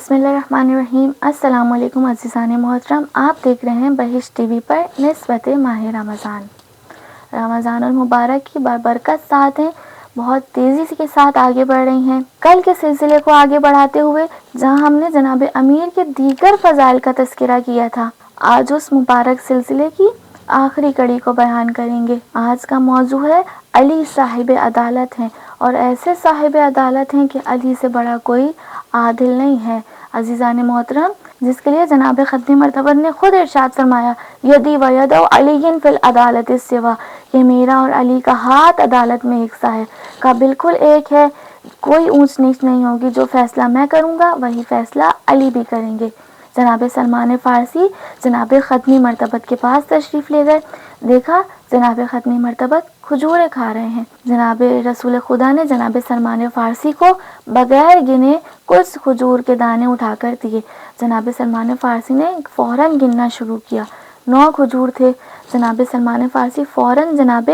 बिस्मिल्लाहिर्रहमानिर्रहीम। अस्सलाम वालेकुम अज़ीज़ान मोहतरम, आप देख रहे हैं बहिश्त टीवी पर निस्बत माह रमज़ान। रमज़ानुल मुबारक की बरकत साथ हैं, बहुत तेज़ी के साथ आगे बढ़ रही हैं। कल के सिलसिले को आगे बढ़ाते हुए जहां हमने जनाब अमीर के दीगर फ़ज़ाइल का तज़किरा किया था, आज उस मुबारक सिलसिले की आखिरी कड़ी को बयान करेंगे। आज का मौजू है अली साहिब अदालत हैं, और ऐसे साहिब अदालत हैं कि अली से बड़ा कोई आदिल नहीं है। अजीज़ान मोहतरम, जिसके लिए जनाब ख़त्मी मरतबत ने खुद इरशाद फरमाया, यदी व यदो अलीयन फिल अदालत सिवा, कि मेरा और अली का हाथ अदालत में एक सा है, का बिल्कुल एक है, कोई ऊंच नीच नहीं होगी। जो फैसला मैं करूँगा वही फैसला अली भी करेंगे। जनाब सलमान फ़ारसी जनाब ख़त्मी मरतबत के पास तशरीफ़ ले गए। देखा जनाब ख़त्मी मरतबत खजूरें खा रहे हैं। जनाब रसूल खुदा ने जनाब सलमान फ़ारसी को बग़ैर गिने कुछ खजूर के दाने उठाकर दिए। जनाब सलमान फ़ारसी ने फ़ौरन गिनना शुरू किया। 9 खजूर थे। जनाब सलमान फ़ारसी फ़ौरन जनाब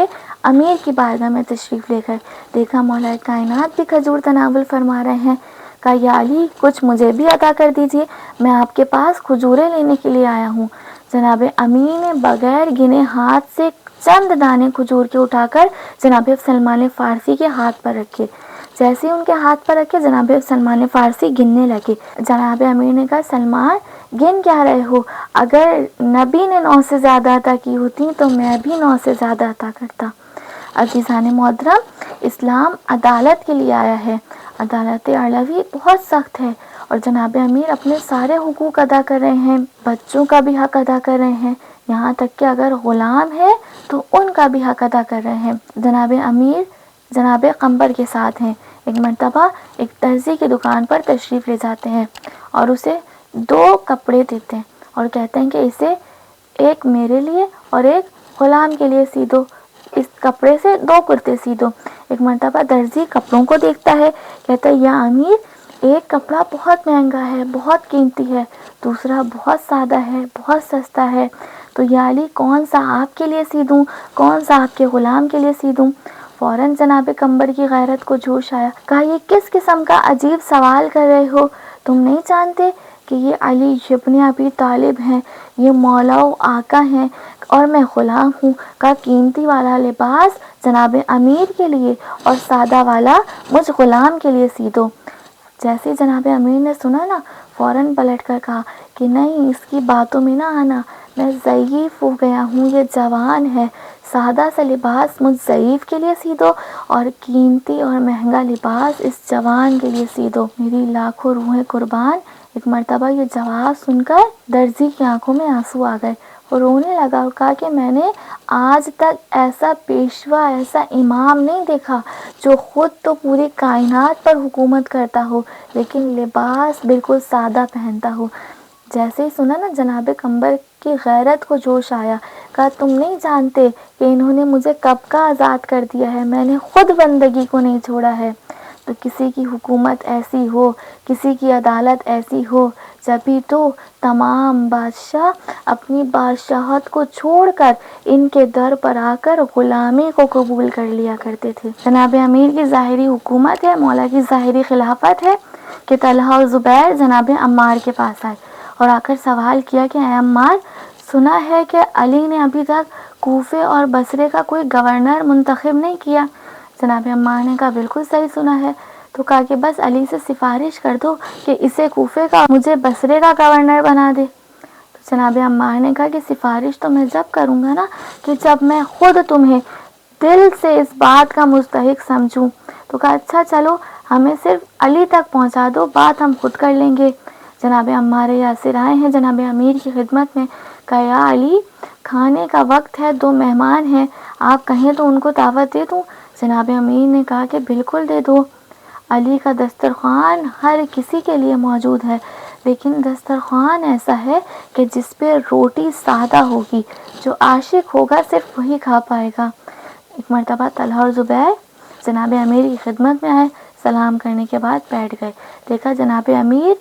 अमीर की बारगाह में तशरीफ़ ले गए। देखा मौला कायनात भी खजूर तनावुल फरमा रहे हैं। कहा, या अली, कुछ मुझे भी अता कर दीजिए, मैं आपके पास खजूरें लेने के लिए आया हूँ। जनाब अमीर ने बग़ैर गिने हाथ से चंद दाने खजूर के उठाकर जनाब सलमान फ़ारसी के हाथ पर रखे। जैसे ही उनके हाथ पर रखे, जनाब सलमान फ़ारसी गिनने लगे। जनाब अमीर ने कहा, सलमान, गिन क्या रहे हो? अगर नबी ने 9 से ज़्यादा अता की होती तो मैं भी 9 से ज़्यादा अता करता। अज़ीज़ान मोहतरम, इस्लाम अदालत के लिए आया है। अदालत अलवी बहुत सख्त है, और जनाब अमीर अपने सारे हुकूक अदा कर रहे हैं। बच्चों का भी हक अदा कर रहे हैं, यहाँ तक कि अगर ग़ुलाम है तो उनका भी हक अदा कर रहे हैं। जनाब अमीर जनाब कंबर के साथ हैं। एक मरतबा एक दर्जी की दुकान पर तशरीफ़ ले जाते हैं और उसे 2 कपड़े देते हैं और कहते हैं कि इसे एक मेरे लिए और एक ग़ुलाम के लिए सी दो। इस कपड़े से 2 कुर्ते सी दो। एक मरतबा दर्जी कपड़ों को देखता है, कहता है, या अमीर, एक कपड़ा बहुत महंगा है, बहुत कीमती है, दूसरा बहुत सादा है, बहुत सस्ता है, तो या अली, कौन सा आपके लिए सी दूँ, कौन सा आपके ग़ुलाम के लिए सी दूँ? फ़ौरन जनाब कंबर की गैरत को जोश आया। कहा, ये किस किस्म का अजीब सवाल कर रहे हो? तुम नहीं जानते कि ये अली इब्न अबी तालिब हैं, ये मौला व आका हैं, और मैं ग़ुलाम हूँ। का कीमती वाला लिबास जनाब अमीर के लिए और सादा वाला मुझ ग़ुलाम के लिए सी दो। जैसे जनाब अमीर ने सुना ना, फ़ौरन पलट कर कहा कि नहीं, इसकी बातों में ना आना, मैं ज़ईफ़ हो गया हूँ, ये जवान है, सादा सा लिबास मुझ ज़ईफ़ के लिए सी दो और कीमती और महंगा लिबास इस जवान के लिए सी दो। मेरी लाखों रूहें कुर्बान। एक मरतबा ये जवाब सुनकर दर्जी की आंखों में आंसू आ गए और रोने लगा और कहा कि मैंने आज तक ऐसा पेशवा, ऐसा इमाम नहीं देखा जो खुद तो पूरी कायनात पर हुकूमत करता हो, लेकिन लिबास बिल्कुल सादा पहनता हो। जैसे ही सुना ना, जनाब कंबर की गैरत को जोश आया। कहा, तुम नहीं जानते कि इन्होंने मुझे कब का आज़ाद कर दिया है, मैंने खुद बंदगी को नहीं छोड़ा है। तो किसी की हुकूमत ऐसी हो, किसी की अदालत ऐसी हो, जभी तो तमाम बादशाह अपनी बादशाहत को छोड़कर इनके दर पर आकर ग़ुलामी को कबूल कर लिया करते थे। जनाब अमीर की ज़ाहिरी हुकूमत है, मौला की ज़ाहिरी खिलाफत है कि तलहा और ज़ुबैर जनाब अम्मार के पास आए और आकर सवाल किया कि ऐ अम्मार, सुना है कि अली ने अभी तक कूफे और बसरे का कोई गवर्नर मुंतखब नहीं किया। जनाब अम्मार ने कहा, बिल्कुल सही सुना है। तो कहा कि बस अली से सिफारिश कर दो कि इसे कूफे का, मुझे बसरे का गवर्नर बना दे। तो जनाब अम्मार ने कहा कि सिफारिश तो मैं जब करूँगा ना, कि जब मैं खुद तुम्हें दिल से इस बात का मुस्तहिक समझूं। तो कहा, अच्छा चलो, हमें सिर्फ अली तक पहुँचा दो, बात हम खुद कर लेंगे। जनाब अम्मार यासिर आए हैं जनाब अमीर की खिदमत में। कहा, या अली, खाने का वक्त है, 2 मेहमान हैं, आप कहें तो उनको दावत दे दूँ? जनाब अमीर ने कहा कि बिल्कुल दे दो। अली का दस्तरखान हर किसी के लिए मौजूद है, लेकिन दस्तरखान ऐसा है कि जिस पे रोटी सादा होगी, जो आशिक होगा सिर्फ वही खा पाएगा। एक मरतबा तलहा और ज़ुबैर जनाब अमीर की खिदमत में आए, सलाम करने के बाद बैठ गए। देखा जनाब अमीर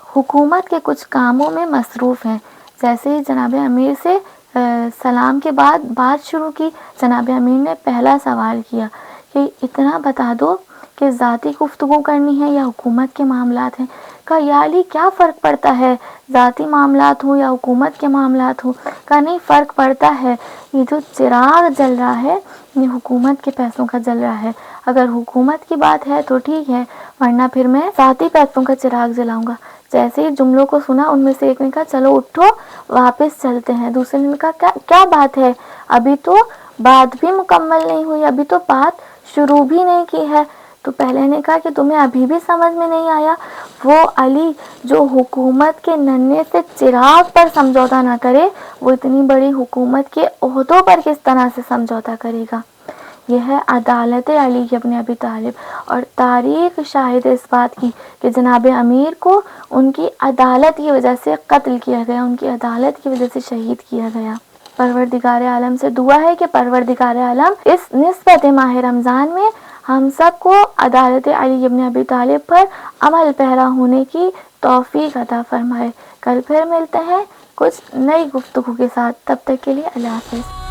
हुकूमत के कुछ कामों में मसरूफ़ हैं। जैसे ही जनाब अमीर से सलाम के बाद बात शुरू की, जनाब अमीर ने पहला सवाल किया कि इतना बता दो کہ ذاتی گفتگو کرنی ہے یا حکومت کے معاملات ہیں. کہا یا علی کیا فرق پڑتا ہے ذاتی معاملات ہوں یا حکومت کے معاملات ہوں؟ کہا نہیں فرق پڑتا ہے، یہ جو چراغ جل رہا ہے یہ حکومت کے پیسوں کا جل رہا ہے. اگر حکومت کی بات ہے تو ٹھیک ہے، ورنہ پھر میں ذاتی پیسوں کا چراغ جلاؤں گا. جیسے ہی جملوں کو سنا ان میں سے ایک نے کہا چلو اٹھو واپس چلتے ہیں. دوسرے نے کہا کیا بات ہے، ابھی تو بات بھی مکمل نہیں ہوئی، ابھی تو بات شروع بھی نہیں کی ہے. تو پہلے نے کہا کہ تمہیں ابھی بھی سمجھ میں نہیں آیا، وہ علی جو حکومت کے ننھے سے چراغ پر سمجھوتا نہ کرے وہ اتنی بڑی حکومت کے عہدوں پر کس طرح سے سمجھوتا کرے گا. یہ ہے عدالت علی ابن ابی طالب. اور تاریخ شاہد اس بات کی کہ جناب امیر کو ان کی عدالت کی وجہ سے قتل کیا گیا، ان کی عدالت کی وجہ سے شہید کیا گیا. پروردگار عالم سے دعا ہے کہ پروردگار عالم اس نسبت ماہ رمضان میں ہم سب کو عدالت علی ابن ابی طالب پر عمل پیرا ہونے کی توفیق عطا فرمائے. کل پھر ملتے ہیں کچھ نئی گفتگو کے ساتھ، تب تک کے لیے اللہ حافظ.